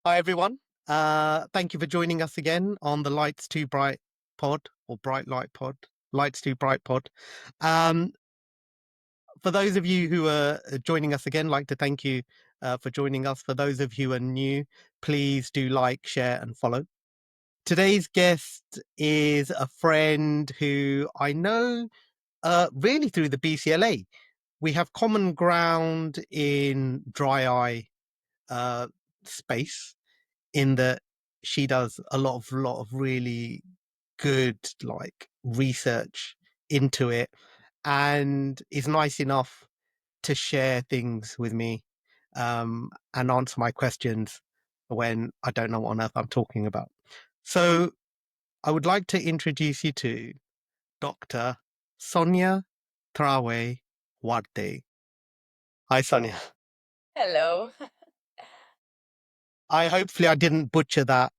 Hi, everyone. Thank you for joining us again on the Lights Too Bright pod or Bright Light pod, Lights Too Bright pod. Um, for those of you who are joining us again, like to thank you for joining us. For those of you who are new, please do like, share, and follow. Today's guest is a friend who I know really through the BCLA. We have common ground in dry eye space in that she does a lot of really good research into it and is nice enough to share things with me and answer my questions when I don't know what on earth I'm talking about. So I would like to introduce you to Dr. Sonia Trave Huarte. Hi, Sonia. Hello. Hopefully I didn't butcher that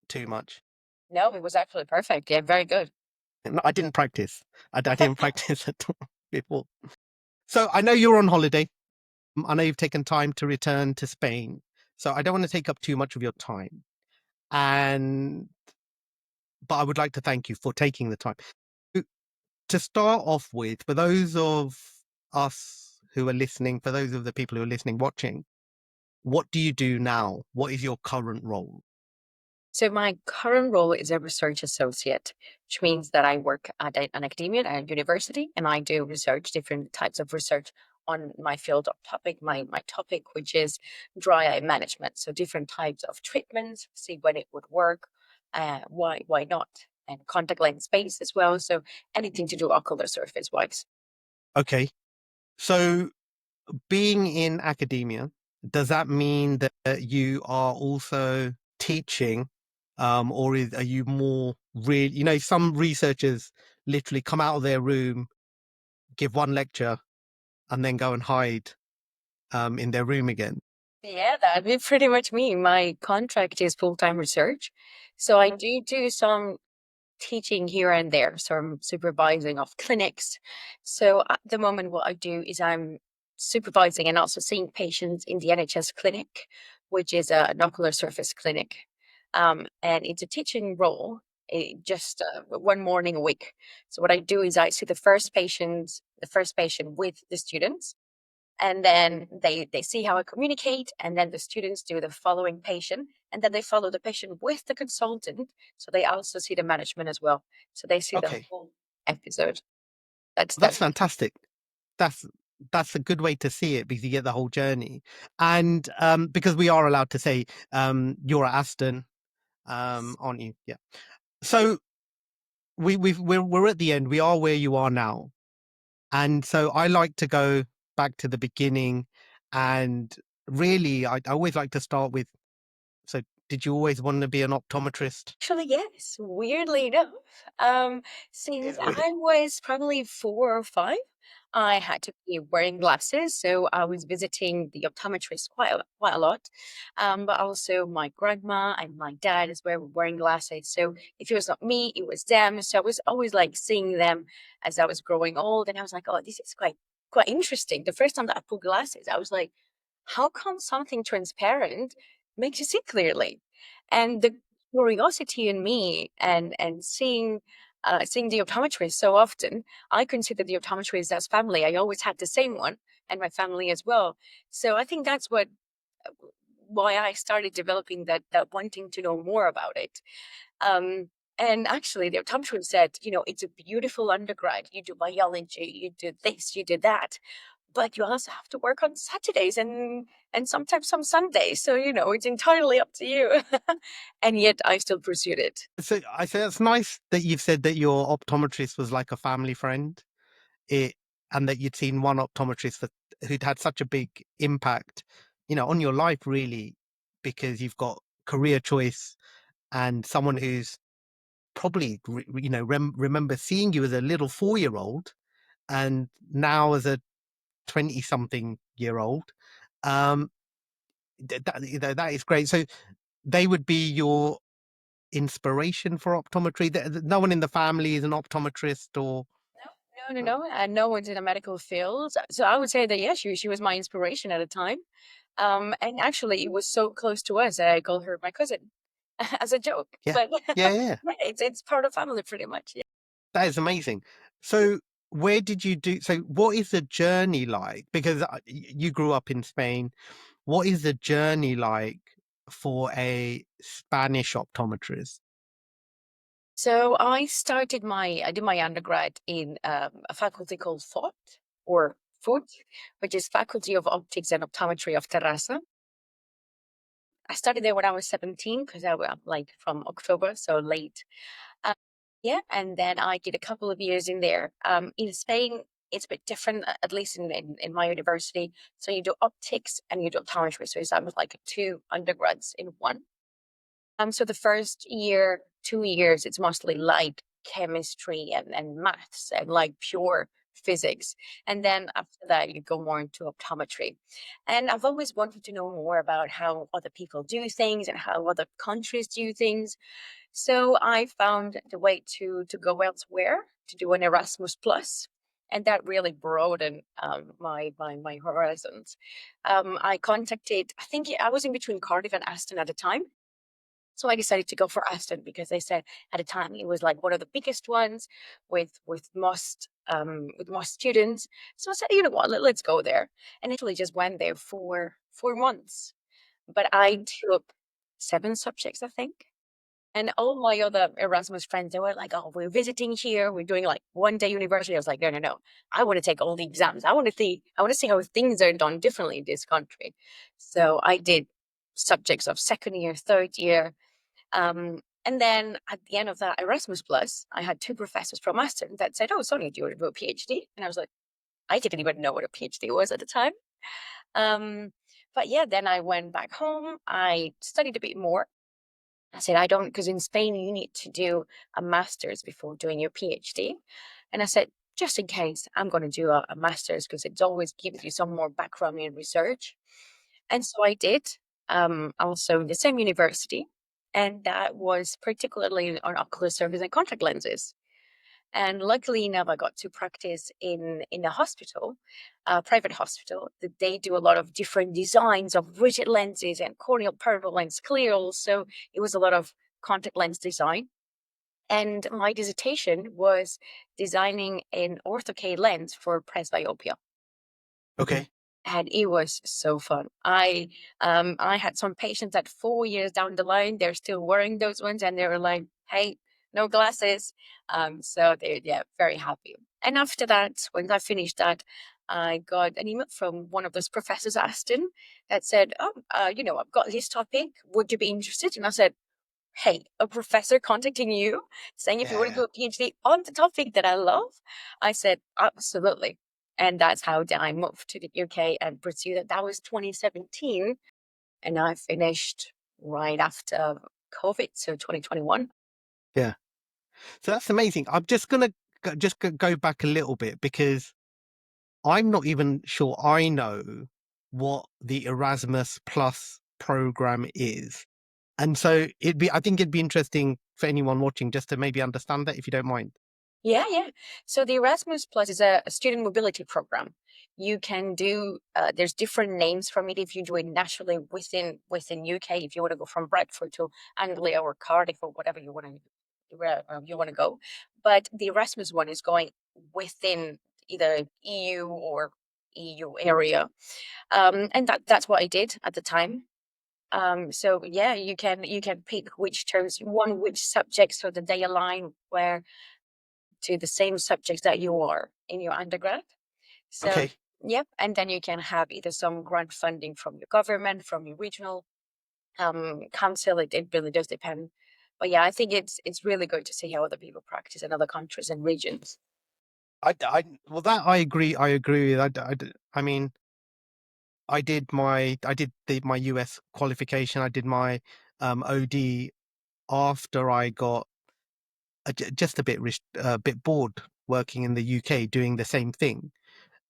too much. No, it was actually perfect. Yeah, very good. No, I didn't practice. I didn't practice at all before. So I know you're on holiday. I know you've taken time to return to Spain. So I don't want to take up too much of your time. And but I would like to thank you for taking the time. To to start off with, for those of us who are listening, for those of the people who are listening, watching, what do you do now? What is your current role? So my current role is a research associate, which means that I work at an academia at a university and I do research, different types of research on my field of topic, my topic, which is dry eye management. So different types of treatments, see when it would work, why not, and contact lens space as well. So anything to do ocular surface wise. Okay. So being in academia, does that mean that you are also teaching, are you more real? Some researchers literally come out of their room, give one lecture, and then go and hide in their room again. Yeah, that'd be pretty much me. My contract is full-time research. So I do some teaching here and there, some supervising of clinics. So at the moment, what I do is I'm supervising and also seeing patients in the NHS clinic, which is an ocular surface clinic. And it's a teaching role, just one morning a week. So what I do is I see the first patient with the students, and then they see how I communicate, and then the students do the following patient, and then they follow the patient with the consultant, so they also see the management as well, so they see the Okay, whole episode. That's that's fantastic. That's that's a good way to see it because you get the whole journey, and because we are allowed to say you're at Aston, aren't you? Yeah. So we're at the end. We are where you are now. And so I like to go back to the beginning and really I always like to start with, so did you always want to be an optometrist? Actually, yes, weirdly enough. Since Yeah. I was probably 4 or 5, I had to be wearing glasses, so I was visiting the optometrist quite a lot. But also my grandma and my dad as well were wearing glasses. So if it was not me, it was them. So I was always like seeing them as I was growing old, and I was like, oh, this is quite interesting. The first time that I put glasses, I was like, how come something transparent makes you see clearly? And the curiosity in me and seeing the optometrist so often, I consider the optometrist as family. I always had the same one, and my family as well. So I think that's why I started developing that wanting to know more about it. Um, and actually, the optometrist said, it's a beautiful undergrad. You do biology, you do this, you do that, but you also have to work on Saturdays and sometimes some Sundays. So, it's entirely up to you. And yet I still pursued it. So I say it's nice that you've said that your optometrist was like a family friend, it and that you'd seen one optometrist who'd had such a big impact, on your life really, because you've got career choice and someone who's probably remember seeing you as a little 4-year old and now as a 20 something year old. um that is great. So they would be your inspiration for optometry. No one in the family is an optometrist or No, no, no. And no one's in a medical field. So I would say that, yes, she was my inspiration at a time. And actually, it was so close to us that I called her my cousin as a joke. Yeah. But Yeah, yeah, yeah. yeah, it's part of family pretty much. Yeah. That is amazing. So, where did you do so what is the journey like? Because you grew up in Spain. What is the journey like for a Spanish optometrist? So I did my undergrad in a faculty called FOT, which is Faculty of Optics and Optometry of Terrassa. I started there when I was 17 because I was like from October, so late. Uh, yeah, and then I did a couple of years in there. In Spain, it's a bit different, at least in my university. So you do optics and you do optometry. So it's almost like two undergrads in one. So the first year, 2 years, it's mostly like chemistry and maths and like pure physics. And then after that, you go more into optometry. And I've always wanted to know more about how other people do things and how other countries do things. So I found the way to go elsewhere to do an Erasmus Plus, and that really broadened my horizons. I contacted. I think I was in between Cardiff and Aston at the time, so I decided to go for Aston because they said at the time it was like one of the biggest ones with most students. So I said, you know what, let's go there. And actually just went there for 4 months. But I took 7 subjects, I think. And all my other Erasmus friends, they were like, "Oh, we're visiting here. We're doing like 1 day university." I was like, "No, no, no. I want to take all the exams. I want to see how things are done differently in this country." So I did subjects of second year, third year, and then at the end of that Erasmus Plus, I had two professors from Aston that said, "Oh, Sonia, do you want to do a PhD?" And I was like, I didn't even know what a PhD was at the time. Um, but yeah, then I went back home. I studied a bit more. I said, I don't, because in Spain, you need to do a master's before doing your PhD. And I said, just in case, I'm going to do a master's because it always gives you some more background in research. And so I did, also in the same university. And that was particularly on ocular surface and contact lenses. And luckily enough, I got to practice in a hospital, a private hospital, that they do a lot of different designs of rigid lenses and corneal peripheral lens clear. So it was a lot of contact lens design. And my dissertation was designing an ortho-K lens for presbyopia, Okay. and it was so fun. I had some patients that 4 years down the line, they're still wearing those ones, and they were like, "Hey, no glasses." So they're, yeah, very happy. And after that, when I finished that, I got an email from one of those professors at Aston that said, "Oh, I've got this topic. Would you be interested?" And I said, "Hey, a professor contacting you saying if you Yeah, want to yeah. do a PhD on the topic that I love?" I said, "Absolutely." And that's how then I moved to the UK and pursued it. That was 2017. And I finished right after COVID, so 2021. Yeah. So that's amazing. I'm just gonna go back a little bit because I'm not even sure I know what the Erasmus Plus program is. And so I think it'd be interesting for anyone watching just to maybe understand that if you don't mind. Yeah, yeah. So the Erasmus Plus is a student mobility program. You can do. There's different names from it if you do it nationally within UK. If you want to go from Bradford to Anglia or Cardiff or whatever where you want to go, but the Erasmus one is going within either EU or EU area, and that's what I did at the time. So yeah, you can pick which terms you want, which subjects, so that they align where to the same subjects that you are in your undergrad. So, Okay. yep. And then you can have either some grant funding from your government, from your regional council. It really does depend. But yeah, I think it's really good to see how other people practice in other countries and regions. Well, that I agree. I agree with. I mean, I did my US qualification. I did my OD after I got just a bit bored working in the UK doing the same thing,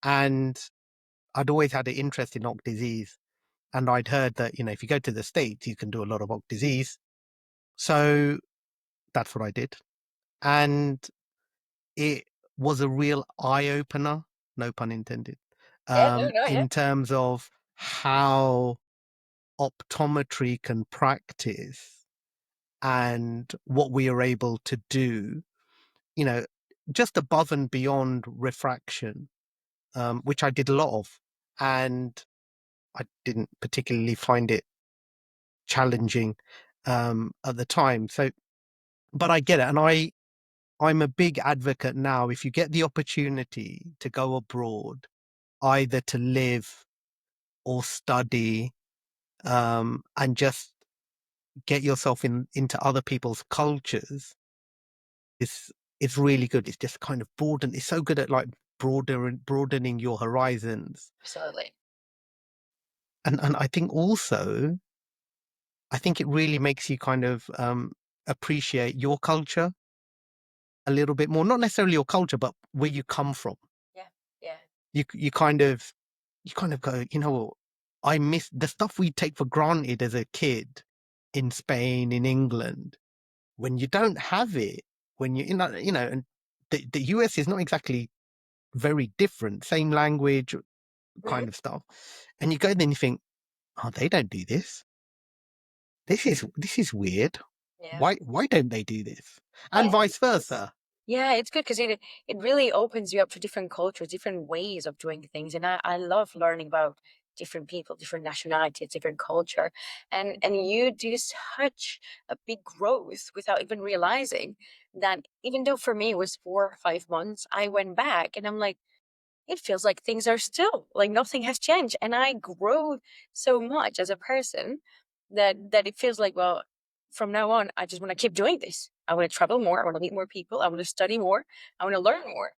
and I'd always had an interest in oc disease, and I'd heard that if you go to the States, you can do a lot of oc disease. So that's what I did, and it was a real eye opener, no pun intended, Yeah, no, no, yeah. in terms of how optometry can practice and what we are able to do, you know, just above and beyond refraction, which I did a lot of. And I didn't particularly find it challenging at the time. So, but I get it. And I'm a big advocate now. If you get the opportunity to go abroad, either to live or study, and just get yourself into other people's cultures, it's it's really good. It's just kind of broaden. It's so good at like broadening your horizons. Absolutely. And I think also, I think it really makes you kind of appreciate your culture a little bit more. Not necessarily your culture, but where you come from. Yeah. Yeah. You kind of go, you know what? I miss the stuff we take for granted as a kid in Spain, in England, when you don't have it, when and the US is not exactly very different, same language Mhm. kind of stuff. And you go there and you think, oh, they don't do this. This is weird. Yeah. Why don't they do this? And Yeah. vice versa. Yeah, it's good because it really opens you up to different cultures, different ways of doing things. And I love learning about different people, different nationalities, different culture. And you do such a big growth without even realizing that even though for me it was 4 or 5 months, I went back and I'm like, it feels like things are still like nothing has changed. And I grow so much as a person that it feels like, well, from now on, I just want to keep doing this. I want to travel more. I want to meet more people. I want to study more. I want to learn more.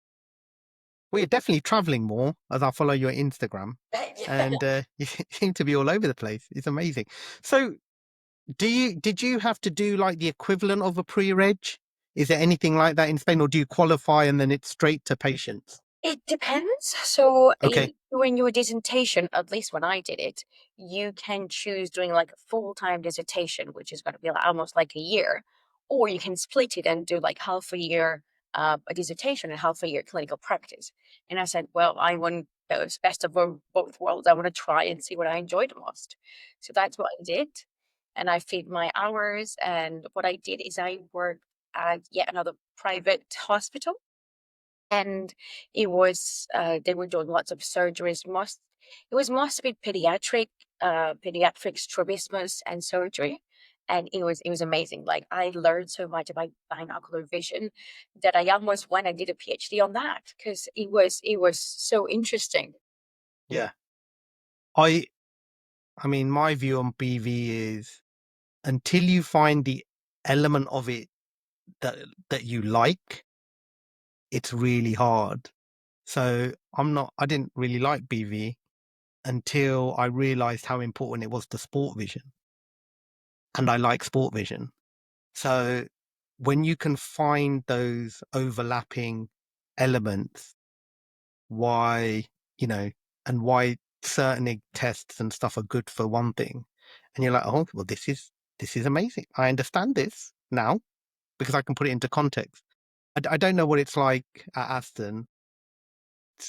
Well, you're definitely traveling more as I follow your Instagram, Yeah. and you seem to be all over the place. It's amazing. So, did you have to do like the equivalent of a pre-reg? Is there anything like that in Spain, or do you qualify and then it's straight to patients? It depends. So Okay, when you a dissertation, at least when I did it, you can choose doing like a full-time dissertation, which is going to be like, almost like a year, or you can split it and do like half a year a dissertation and half a year clinical practice. And I said, well, I want those best of both worlds. I want to try and see what I enjoy the most. So that's what I did. And I fit my hours. And what I did is I worked at yet another private hospital, and it was they were doing lots of surgeries. Most it was mostly pediatric strabismus and surgery, and it was amazing. Like I learned so much about binocular vision that I almost went and did a PhD on that because it was so interesting. yeah. I I mean, my view on BV is until you find the element of it that you like, it's really hard. So I didn't really like BV until I realized how important it was to sport vision. And I like sport vision. So when you can find those overlapping elements, why, you know, and why certain tests and stuff are good for one thing, and you're like, oh, well, this is amazing. I understand this now because I can put it into context. I don't know what it's like at Aston.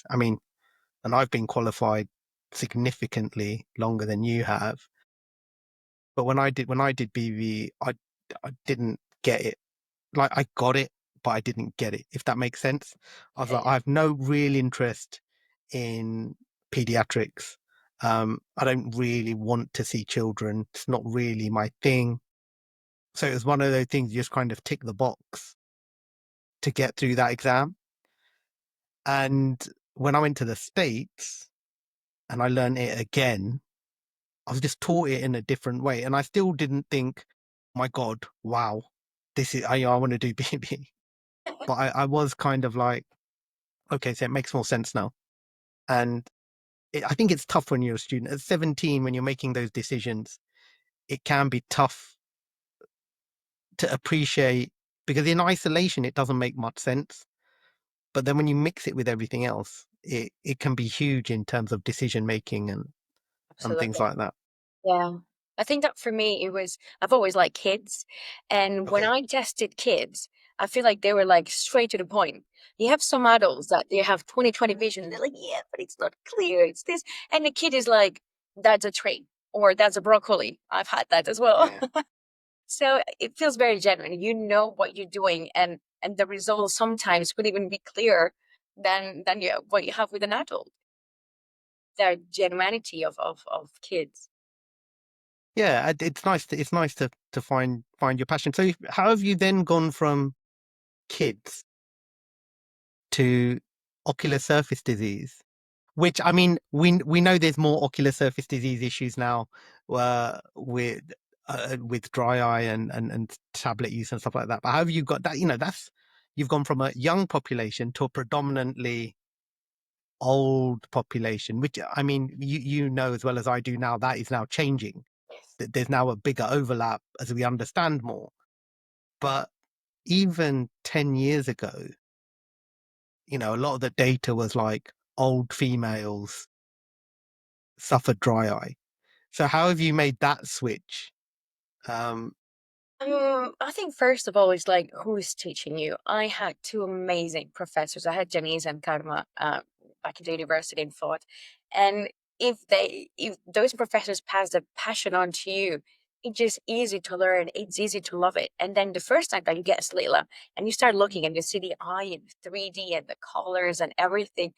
I mean, and I've been qualified significantly longer than you have. But when I did BV, I didn't get it. Like I got it, but I didn't get it. If that makes sense, I was Yeah, like, I have no real interest in pediatrics. I don't really want to see children. It's not really my thing. So it was one of those things you just kind of tick the box to get through that exam. And when I went to the States and I learned it again, I was just taught it in a different way. And I still didn't think, my God, wow, I want to do BB. But I was kind of like, okay, so it makes more sense now. And I think it's tough when you're a student. At 17, when you're making those decisions, it can be tough to appreciate because in isolation, it doesn't make much sense. But then when you mix it with everything else, it can be huge in terms of decision making and things absolutely. like that. Yeah. I think that for me, I've always liked kids. And when Okay. I tested kids, I feel like they were like straight to the point. You have some adults that they have 20/20 vision and they're like, yeah, but it's not clear. It's this. And the kid is like, that's a trait, or that's a broccoli. I've had that as well. Yeah. So it feels very genuine. You know what you're doing, and the results sometimes could even be clearer than what you have with an adult. The genuinity of kids. Yeah, it's nice to find your passion. So how have you then gone from kids to ocular surface disease? Which, I mean, we know there's more ocular surface disease issues now, with with dry eye and tablet use and stuff like that. But how have you got that? You know, that's you've gone from a young population to a predominantly old population, which, I mean, you know as well as I do now, that is now changing. Yes. There's now a bigger overlap as we understand more. But even 10 years ago, you know, a lot of the data was like old females suffered dry eye. So how have you made that switch? Um, I think first of all, it's like who is teaching you. I had two amazing professors. I had Janice and Karma back at the university in thought, and if those professors pass the passion on to you, it's just easy to learn. It's easy to love it. And then the first time that you get Slila and you start looking and you see the eye in 3D and the colors and everything,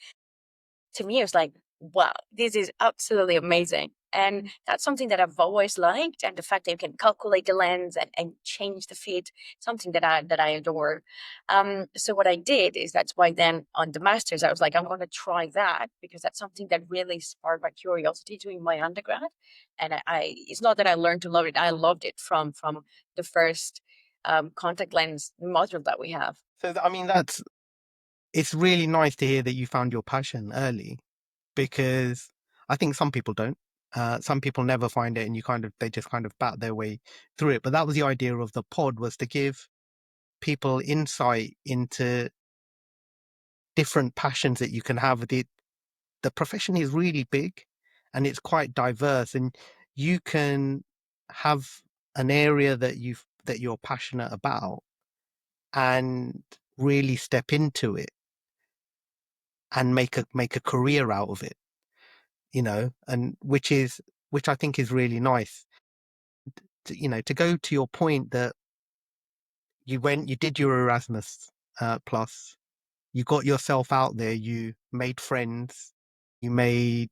to me, it was like, wow, this is absolutely amazing. And that's something that I've always liked. And the fact that you can calculate the lens and change the fit, something that I adore. So what I did is that's why then on the masters, I was like, I'm going to try that because that's something that really sparked my curiosity doing my undergrad. And I it's not that I learned to love it. I loved it from the first contact lens module that we have. I mean, that's it's really nice to hear that you found your passion early, because I think some people don't. Some people never find it, and they just kind of bat their way through it. But that was the idea of the pod, was to give people insight into different passions that you can have. The profession is really big, and it's quite diverse, and you can have an area that you're passionate about and really step into it and make a career out of it, you know, and which I think is really nice. You know, to go to your point that you did your Erasmus plus, you got yourself out there, you made friends, you made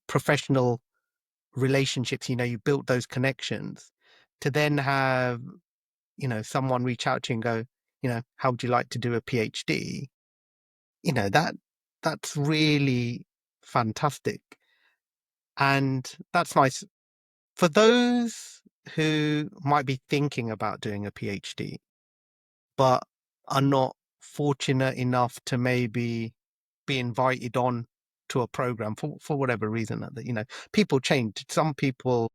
professional relationships, you know, you built those connections, to then have, you know, someone reach out to you and go, you know, how would you like to do a PhD? You know, that's really fantastic. And that's nice for those who might be thinking about doing a PhD, but are not fortunate enough to maybe be invited on to a program for whatever reason. That, you know, people change. Some people,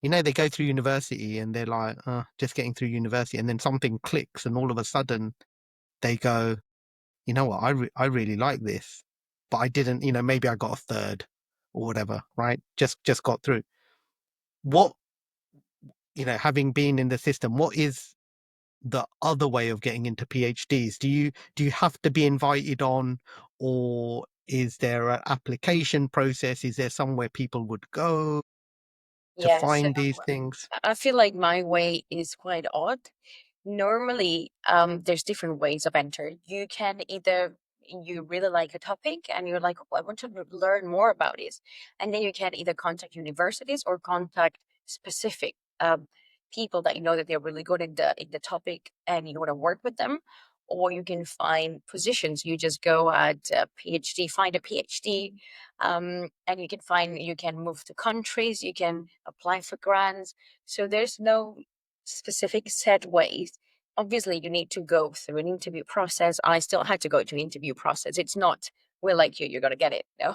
you know, they go through university and they're like, just getting through university, and then something clicks, and all of a sudden they go, you know what, I really like this, but I didn't, you know, maybe I got a third or whatever, right? Just got through. What, you know, having been in the system, what is the other way of getting into PhDs? Do you have to be invited on, or is there an application process? Is there somewhere people would go to Yeah, so find these things? I feel like my way is quite odd. Normally, there's different ways of enter. You can either you really like a topic and you're like, oh, I want to learn more about this, and then you can either contact universities or contact specific people that you know that they're really good in the topic, and you want to work with them. Or you can find positions. You just go at PhD, find a PhD, and you can move to countries. You can apply for grants. So there's no specific set ways. Obviously, you need to go through an interview process. I still had to go to an interview process. It's not, we're like you're going to get it. No,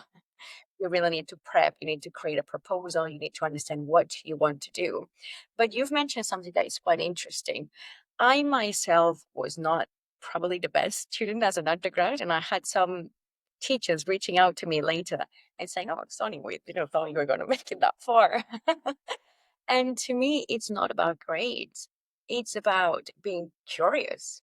you really need to prep. You need to create a proposal. You need to understand what you want to do. But you've mentioned something that is quite interesting. I myself was not probably the best student as an undergrad, and I had some teachers reaching out to me later and saying, "Oh, Sonny, we didn't thought you were going to make it that far." And to me, it's not about grades. It's about being curious.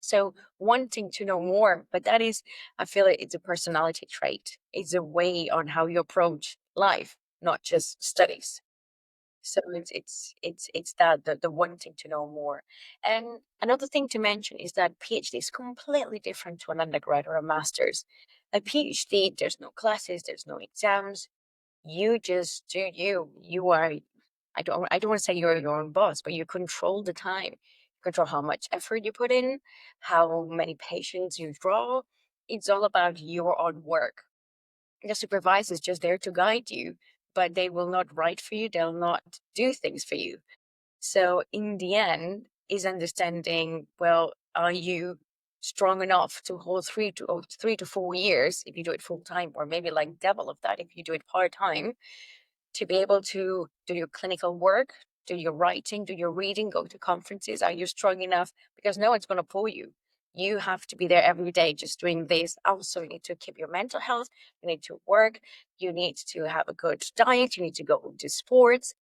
So wanting to know more, but that is, I feel it's a personality trait. It's a way on how you approach life, not just studies. So it's that the wanting to know more. And another thing to mention is that PhD is completely different to an undergrad or a master's. A PhD, there's no classes, there's no exams. You just do you. You are, I don't want to say you're your own boss, but you control the time. You control how much effort you put in, how many patients you draw. It's all about your own work. The supervisor is just there to guide you, but they will not write for you, they'll not do things for you. So in the end is understanding, well, are you strong enough to hold 3 to 4 years if you do it full time, or maybe like double of that if you do it part time, to be able to do your clinical work, do your writing, do your reading, go to conferences? Are you strong enough? Because no one's going to pull you. You have to be there every day just doing this. Also, you need to keep your mental health. You need to work. You need to have a good diet. You need to go to sports.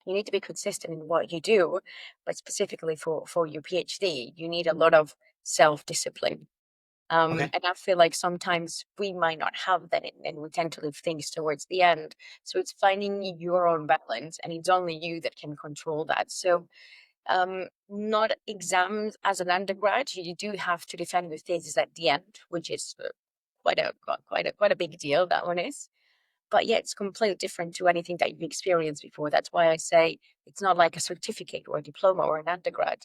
You need to be consistent in what you do. But specifically for your PhD, you need a lot of self discipline. Okay. And I feel like sometimes we might not have that, and we tend to leave things towards the end. So it's finding your own balance, and it's only you that can control that. So, not exams as an undergrad. You do have to defend your thesis at the end, which is quite a big deal. That one is. But yeah, it's completely different to anything that you've experienced before. That's why I say it's not like a certificate or a diploma or an undergrad.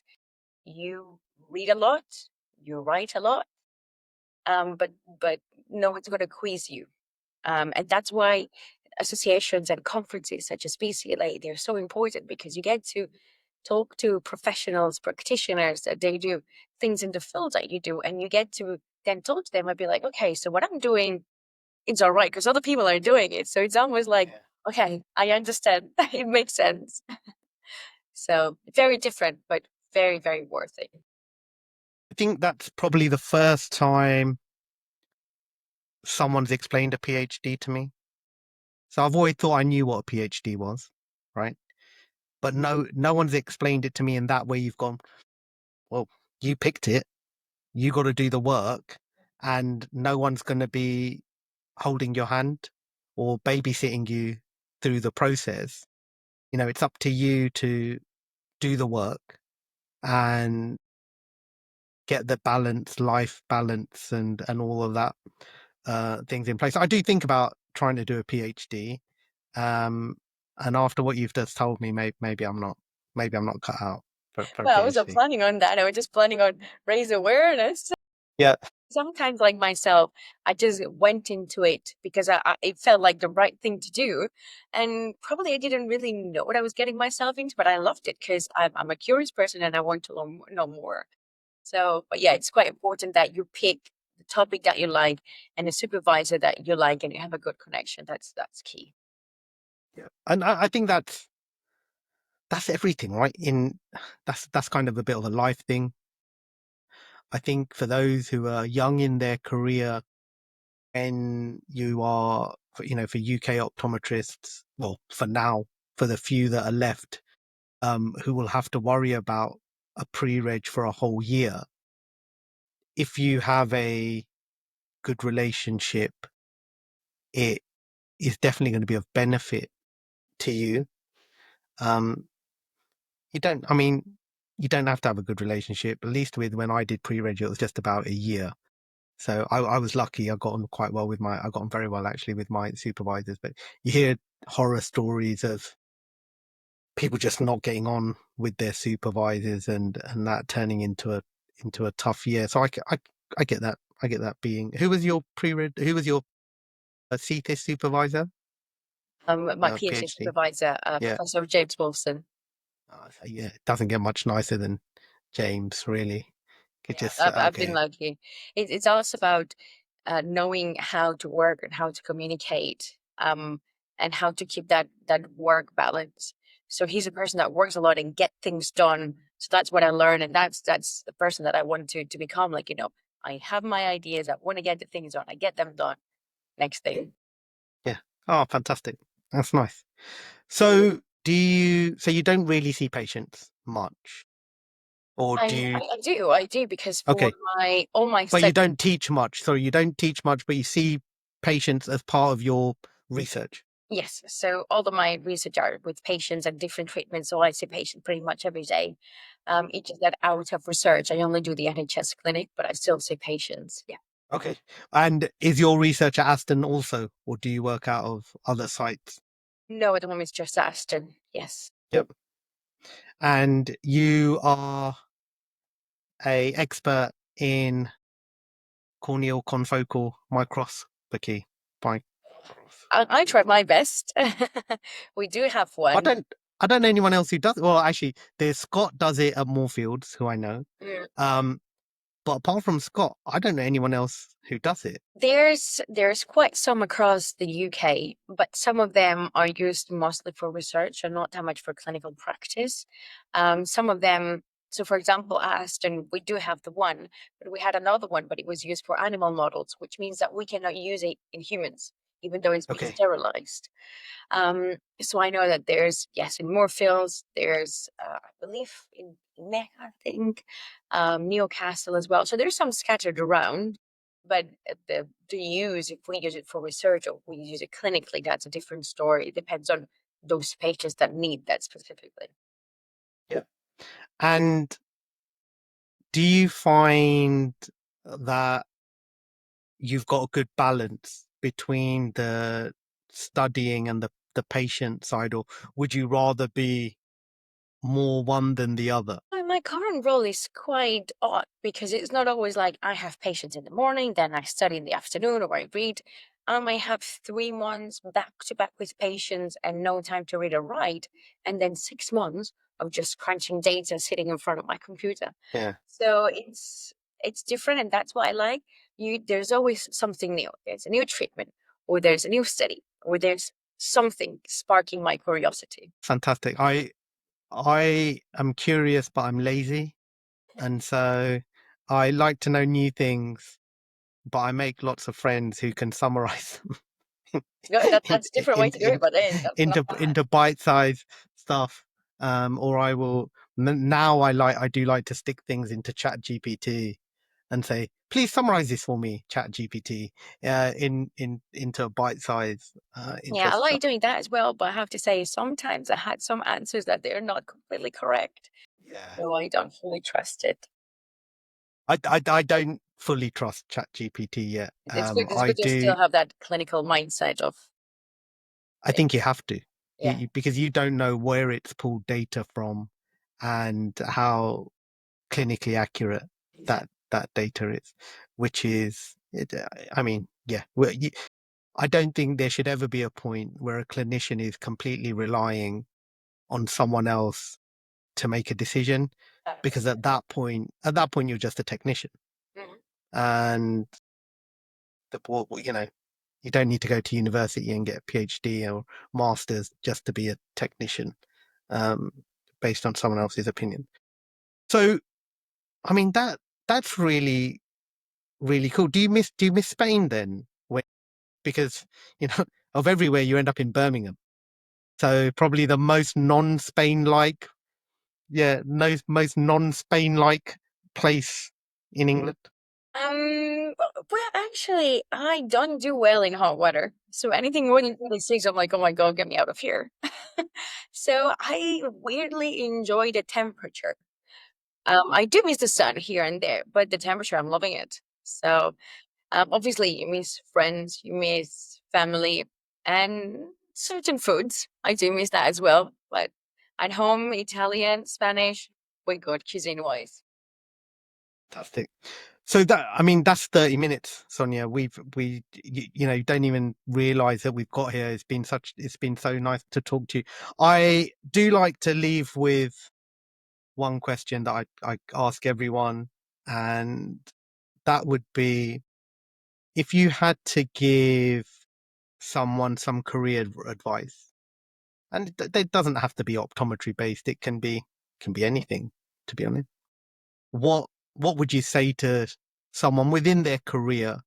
You read a lot, you write a lot, but no one's going to quiz you. And that's why associations and conferences such as PCLA, they're so important, because you get to talk to professionals, practitioners that they do things in the field that you do, and you get to then talk to them and be like, okay, so what I'm doing, it's all right because other people are doing it. So it's almost like, Yeah. okay, I understand. It makes sense. So very different, but very, very worth it. I think that's probably the first time someone's explained a PhD to me. So I've always thought I knew what a PhD was, right? But no one's explained it to me in that way. You've gone, well, you picked it, you got to do the work, and no one's going to be holding your hand or babysitting you through the process. It's up to you to do the work and get the balance, life balance, and all of that things in place. I do think about trying to do a PhD, and after what you've just told me, maybe I'm not cut out for a Well, I wasn't PhD. planning on that. I was just planning on raise awareness. Yeah, Sometimes, like myself, I just went into it because it felt like the right thing to do, and probably I didn't really know what I was getting myself into, but I loved it because I'm a curious person and I want to know more. So, but yeah, it's quite important that you pick the topic that you like and a supervisor that you like, and you have a good connection. That's key. yeah, and I think that's everything, right? That's kind of a bit of a life thing. I think for those who are young in their career, and you are, for UK optometrists, well, for now, for the few that are left, who will have to worry about a pre-reg for a whole year. If you have a good relationship, it is definitely going to be of benefit to you. Um, I mean, you don't have to have a good relationship. At least with when I did pre-reg, it was just about a year. So I was lucky. I got on very well actually with my supervisors. But you hear horror stories of people just not getting on with their supervisors, and that turning into a tough year. So I get that. I get that being. Who was your CTIS supervisor? My PhD PhD. supervisor, Yeah. Professor James Wilson. So yeah, it doesn't get much nicer than James, really. It Yeah, just I've been okay. lucky. It's also about knowing how to work and how to communicate, and how to keep that work balance. So he's a person that works a lot and get things done. So that's what I learned, and that's the person that I want to become. Like, I have my ideas. I want to get the things done. I get them done. Next thing. Yeah. Oh, fantastic. That's nice. So you don't really see patients much, or I, do I you? I do, I do, because for Okay, my all my but you studies. don't teach much. So you don't teach much, but you see patients as part of your research. Yes. So all of my research are with patients and different treatments. So I see patients pretty much every day. It's just that out of research, I only do the NHS clinic, but I still see patients. Yeah. Okay. And is your research at Aston also, or do you work out of other sites? No, at the moment it's just Aston. Yes. Yep. And you are a expert in corneal confocal microscopy. Micros- I tried my best. We do have I one. don't I don't know anyone else who does. Well, actually, there's Scott does it at Moorfields, who I know. Mm. Um, but apart from Scott, I don't know anyone else who does it. There's quite some across the UK, but some of them are used mostly for research and not that much for clinical practice. Some of them, so for example, at Aston, we do have the one, but we had another one, but it was used for animal models, which means that we cannot use it in humans, even though it's been Okay, sterilized. So I know that there's, yes, in Moorfields, there's, I believe in Mech, I think, Newcastle as well. So there's some scattered around, but the use, if we use it for research or we use it clinically, that's a different story. It depends on those patients that need that specifically. yeah. And do you find that you've got a good balance between the studying and the patient side, or would you rather be more one than the other? My current role is quite odd because it's not always like I have patients in the morning, then I study in the afternoon or I read. I might have 3 months back to back with patients and no time to read or write, and then 6 months of just crunching data sitting in front of my computer. Yeah, So it's different, and that's what I like. There's always something new. There's a new treatment, or there's a new study, or there's something sparking my curiosity. fantastic. I am curious, but I'm lazy, and so I like to know new things, but I make lots of friends who can summarize them Yeah, in, that's a different way in, to do it, in, but then that's not bad. into bite-sized stuff. Or I will now I do like to stick things into Chat GPT and say, please summarize this for me, Chat GPT, into a bite-sized Yeah, I interest. like doing that as well, but I have to say sometimes I had some answers that they're not completely correct. Yeah. So I don't fully trust it. I don't fully trust Chat GPT yet. It's I good to do. still have that clinical mindset of I think you have to, yeah. because you don't know where it's pulled data from and how clinically accurate Exactly. that data is, which is, I mean, yeah. Well, I don't think there should ever be a point where a clinician is completely relying on someone else to make a decision, because 100%. at that point, you're just a technician, Mhm. and you know, you don't need to go to university and get a PhD or master's just to be a technician, um, based on someone else's opinion. So, I mean, that's really really cool. Do you miss Spain then? Because you know, of everywhere you end up in Birmingham, so probably the most non-Spain like, yeah, no, most non-Spain like place in England. Well, actually, I don't do well in hot weather. So anything more than 26, I'm like, oh my God, get me out of here. So I weirdly enjoy the temperature. I do miss the sun here and there, but the temperature, I'm loving it. So obviously, you miss friends, you miss family, and certain foods. I do miss that as well. But at home, Italian, Spanish, we're good cuisine wise. Fantastic. So that, I mean, that's 30 minutes, Sonia. You know, you don't even realize that we've got here. It's been so nice to talk to you. I do like to leave with one question that I ask everyone, and that would be, if you had to give someone some career advice, and it doesn't have to be optometry based, it can be anything, to be honest. What would you say to someone within their career,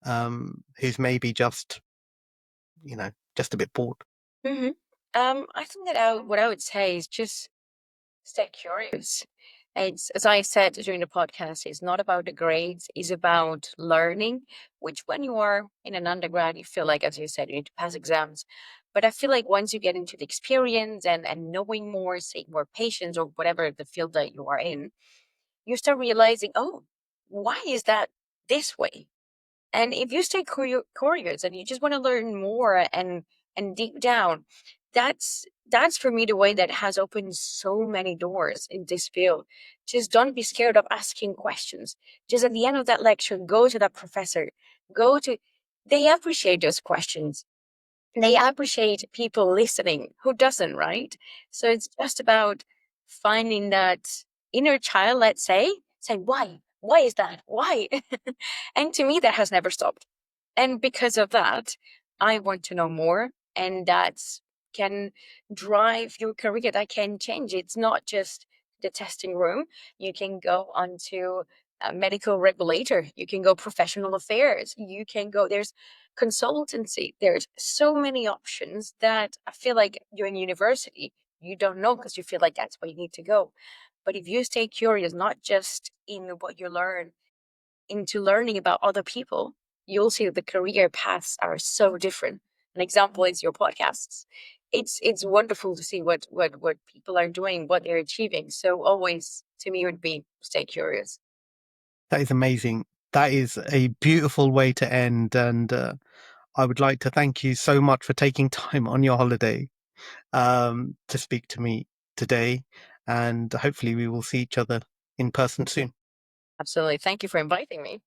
who's maybe just, you know, just a bit bored? Hmm I think that what I would say is just stay curious. It's, as I said during the podcast, it's not about the grades, it's about learning, which when you are in an undergrad, you feel like, as you said, you need to pass exams. But I feel like once you get into the experience and knowing more, seeing more patients or whatever the field that you are in, you start realizing, oh, why is that this way? And if you stay curious and you just want to learn more and deep down, that's for me the way that has opened so many doors in this field. Just don't be scared of asking questions. Just at the end of that lecture, go to that professor. Go to They appreciate those questions. They appreciate people listening. Who doesn't, right? So it's just about finding that inner child, let's say, why? Why is that? Why? And to me, that has never stopped. And because of that, I want to know more. And that can drive your career, that can change. It's not just the testing room. You can go onto a medical regulator, you can go professional affairs, you can go, there's consultancy. There's so many options that I feel like during university, you don't know because you feel like that's where you need to go. But if you stay curious, not just in what you learn, into learning about other people, you'll see that the career paths are so different. An example is your podcasts. It's wonderful to see what people are doing, what they're achieving. So always to me would be stay curious. That is amazing. That is a beautiful way to end. And I would like to thank you so much for taking time on your holiday to speak to me today. And hopefully, we will see each other in person soon. Absolutely. Thank you for inviting me.